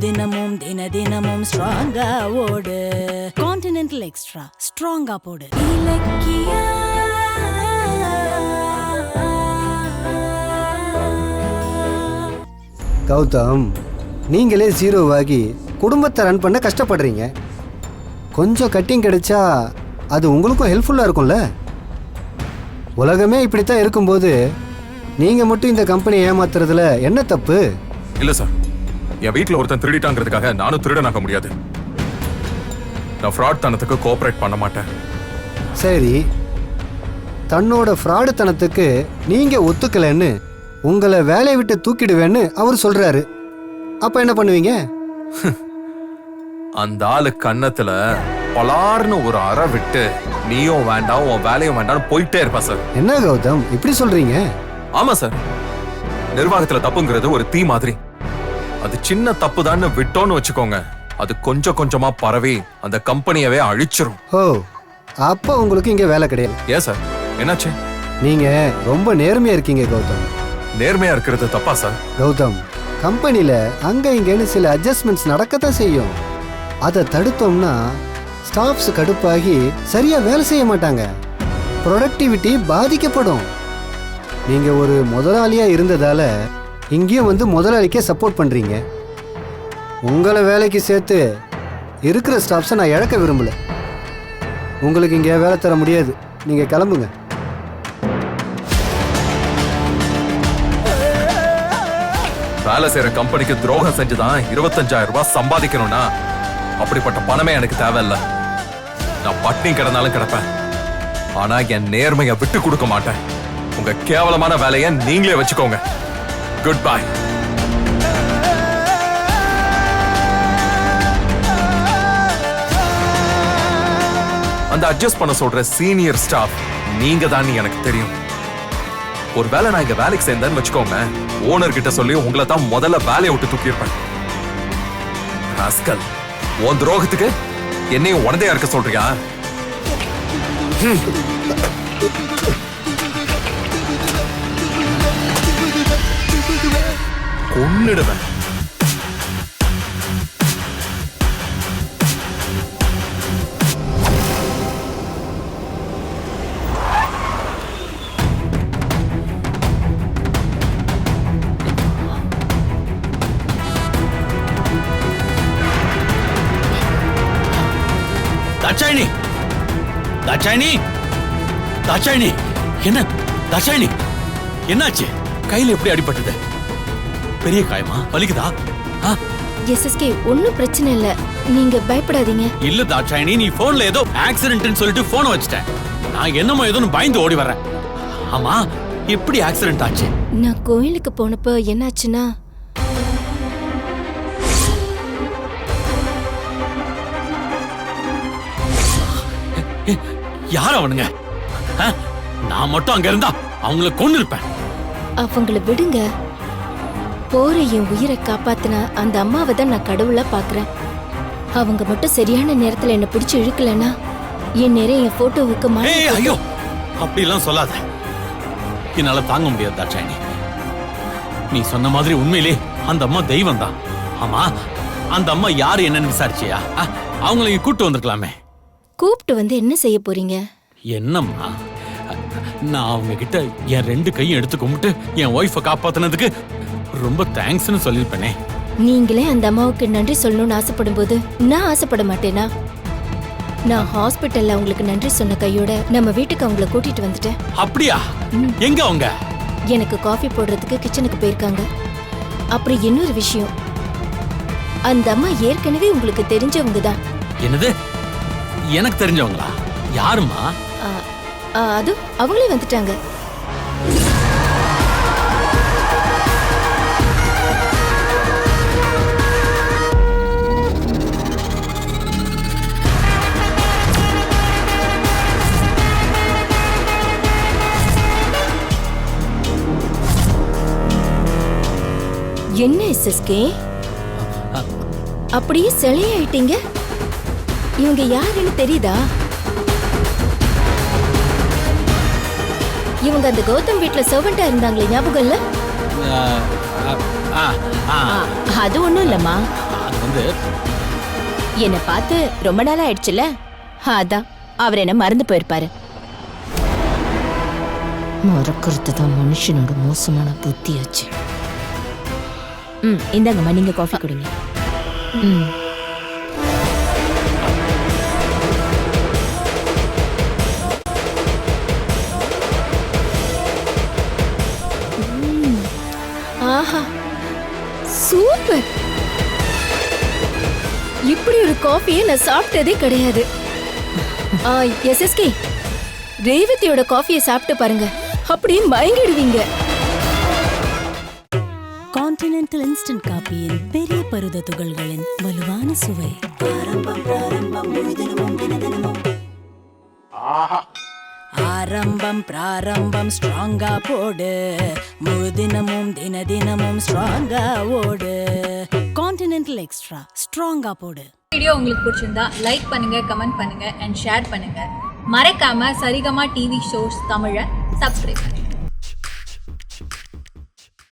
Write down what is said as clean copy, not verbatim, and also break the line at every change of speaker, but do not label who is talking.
தினமும் தினமும் ஸ்ட்ராங்கா ஓடு. கான்டினென்டல் எக்ஸ்ட்ரா ஸ்ட்ராங்கா போடு. இலக்கியா
கௌதம், நீங்களே ஜீரோவாகி குடும்பத்தை ரன் பண்ண கஷ்டப்படுறீங்க. கொஞ்சம் கட்டிங் கிடைச்சா அது உங்களுக்கும் ஹெல்ப்ஃபுல்லாக இருக்கும்ல. உலகமே இப்படித்தான் இருக்கும்போது நீங்கள் மட்டும் இந்த கம்பெனியை ஏமாத்துறதுல என்ன தப்பு?
இல்லை சார், என் வீட்டில் ஒருத்தன் திருடிட்டாங்கிறதுக்காக நானும் திருடனாக்க முடியாது. நான் ஃப்ராட் தனத்துக்கு கோஆப்ரேட் பண்ண மாட்டேன்.
சரி, தன்னோட ஃப்ராடு தனத்துக்கு நீங்கள் ஒத்துக்கலைன்னு உங்களை வேலையை விட்டு தூக்கிடுவேன்னு அவர் சொல்றாரு. அப்ப என்ன பண்ணுவீங்க?
அந்த ஆளு கன்னத்துல பலார்னு ஒரு அறை விட்டு நீயும் வேண்டாம் உன் வேலையும் வேண்டாம் போயிட்டே இருப்பா சார்.
என்ன கௌதம் இப்படி சொல்றீங்க?
ஆமா சார், நிர்வாகத்துல தப்புங்கிறது ஒரு தீ மாதிரி. அது சின்ன தப்புதான்னு விட்டோன்னு வச்சுக்கோங்க, அது கொஞ்சம் கொஞ்சமா பரவி அந்த கம்பெனியவே அழிச்சிரும்.
ஓ, அப்ப உங்களுக்கு இங்க வேலை கிடையாது.
ஏன் சார், என்னாச்சு?
நீங்க ரொம்ப நேர்மையா இருக்கீங்க கௌதம்.
நேர்மையா இருக்கிறது தப்பா சார்?
கௌதம், கம்பெனில அங்க இங்கன்னு சில அட்ஜஸ்ட்மெண்ட்ஸ் நடக்கத்தான் செய்யும். அதை தடுத்தோம்னா ஸ்டாஃப்ஸ் கடுப்பாகி சரியா வேலை செய்ய மாட்டாங்க, ப்ரொடக்டிவிட்டி பாதிக்கப்படும். நீங்க ஒரு முதலாளியா இருந்ததால இங்கேயும் வந்து முதலாளிக்கே சப்போர்ட் பண்றீங்க. உங்களை வேலைக்கு சேர்த்து இருக்கிற ஸ்டாஃப்ஸை நான் இழக்க விரும்பல. உங்களுக்கு இங்கே வேலை தர முடியாது, நீங்க கிளம்புங்க.
வேலை செய்யற கம்பெனிக்கு துரோகம் செஞ்சுதான் 25,000 ரூபாய் சம்பாதிக்கணும்னா அப்படிப்பட்ட பணமே எனக்கு தேவையில்லை. நான் பட்டினி கிடந்தாலும் கிடப்பேன், ஆனா என் நேர்மையை விட்டு கொடுக்க மாட்டேன். உங்க கேவலமான வேலையை நீங்களே வச்சுக்கோங்க. Good bye. அந்த அட்ஜஸ்ட் பண்ண சொல்ற சீனியர் ஸ்டாஃப் நீங்க தான் எனக்கு தெரியும். ஒருவேளை நான் இங்க வேலைக்கு சேர்ந்தேன்னு வச்சுக்கோங்க, ஓனர் கிட்ட சொல்லி உங்களை தான் முதல்ல வேலையை விட்டு தூக்கியிருப்பேன். ராஸ்கல், உன் துரோகத்துக்கு என்னையும் உடந்தையா இருக்க சொல்றியா? கொன்னிடுவேன்.
தாட்சாயினி, தாட்சாயினி, தாட்சாயினி, என்ன தாட்சாயினி, என்னாச்சு? கையில எப்படி அடிபட்டது? பெரிய காயமா? வலிக்குதா?
எஸ்எஸ்கே, ஒன்னும் பிரச்சனை இல்ல, நீங்க பயப்படாதீங்க.
இல்ல தாட்சாயினி, நீ போன்ல ஏதோ ஆக்சிடென்ட்னு சொல்லிட்டு போன் வச்சிட்டேன். நான் என்னமோ ஏதோன்னு பயந்து ஓடி வர்றேன். ஆமா, எப்படி ஆக்சிடென்ட் ஆச்சு?
நான் கோயிலுக்கு போனப்ப என்னாச்சுன்னா,
யார் அவனுங்க? நான் மட்டும் அங்க இருந்தா அவங்கள கொன்னு இருப்பேன்.
அவங்கள விடுங்க. போற என் உயிரை காப்பாத்தின அந்த அம்மாவை தான் நான் கடவுளா பாக்குறேன். அவங்க மட்டும் சரியான நேரத்துல என்ன பிடிச்சு இழுக்கலன்னா என் நேரம் என் போட்டோவுக்கு
ஐயோ, அப்படி எல்லாம் சொல்லாத, என்னால தாங்க முடியாது தாட்சாயினி. நீ சொன்ன மாதிரி உண்மையிலே அந்த அம்மா தெய்வம் தான். ஆமா, அந்த அம்மா யாரு என்னன்னு விசாரிச்சியா? அவங்களை இங்க கூப்பிட்டு வந்திருக்கலாமே.
கூப்பிட்டு வந்து என்ன செய்ய போறீங்க?
என்னம்மா, நான் அவங்க கிட்ட என் 2 கையும் எடுத்து கும்பிட்டு என் ஒய்ஃபை காப்பாத்தினதுக்கு ரொம்ப தேங்க்ஸ்னு சொல்லிருப்பேனே.
நீங்களே அந்த அம்மாவுக்கு நன்றி சொல்லணும்னு ஆசைப்படும் போது நான் ஆசைப்பட மாட்டேனா? நான் ஹாஸ்பிட்டல்ல அவங்களுக்கு நன்றி சொன்ன கையோட நம்ம வீட்டுக்கு அவங்கள கூட்டிட்டு வந்துட்டேன்.
அப்படியா? எங்க அவங்க?
எனக்கு காஃபி போடுறதுக்கு கிச்சனுக்கு போயிருக்காங்க. அப்புறம் இன்னொரு விஷயம், அந்த அம்மா ஏற்கனவே உங்களுக்கு தெரிஞ்சவங்க தான்.
என்னது, எனக்கு தெரிஞ்சவங்களா? யாருமா?
அது அவங்களே வந்துட்டாங்க. என்ன எஸ்எஸ்கே, அப்படியே சிலையாயிட்டீங்க? இவங்க யாருன்னு தெரியுதா? இவங்க அந்த கௌதம் வீட்ல சர்வெண்டா இருந்தாங்களே, ஞாபகம் இல்ல?
அது ஒண்ணும் இல்லம்மா.
வந்து
என்னை பார்த்து ரொம்ப நாள் ஆயிடுச்சுல, அதான் அவர் என்ன மறந்து போயிருப்பாரு. மறக்கிறது தான் மனுஷனோட மோசமான புத்தியாச்சு. இந்தாங்கம்மா, நீங்க காஃபி குடிங்க. ஆஹா, சூப்பர். இப்படி ஒரு காஃபியை நான் சாப்பிட்டதே கிடையாது. எஸ்எஸ்கே, ரேவதியோட காஃபியை சாப்பிட்டு பாருங்க, அப்படியே மயங்கிடுவீங்க.
கான்டினென்டல் இன்ஸ்டன்ட் காப்பியின் பெரிய பருத துகள்களின் வலுவான சுவை. ஆரம்பம் பிராரம்பம் ஸ்ட்ராங்கா போடு, முழு தினமும் தினமும் ஸ்ட்ராங்கா ஓடு. கான்டினென்டல் எக்ஸ்ட்ரா ஸ்ட்ராங்கா போடு.
வீடியோ உங்களுக்கு பிடிச்சிருந்தா லைக் பண்ணுங்க, கமெண்ட் பண்ணுங்க அண்ட் ஷேர் பண்ணுங்க. மறக்காம சரிகமா டிவி ஷோஸ் தமிழை சப்ஸ்கிரைப் பண்ணுங்க.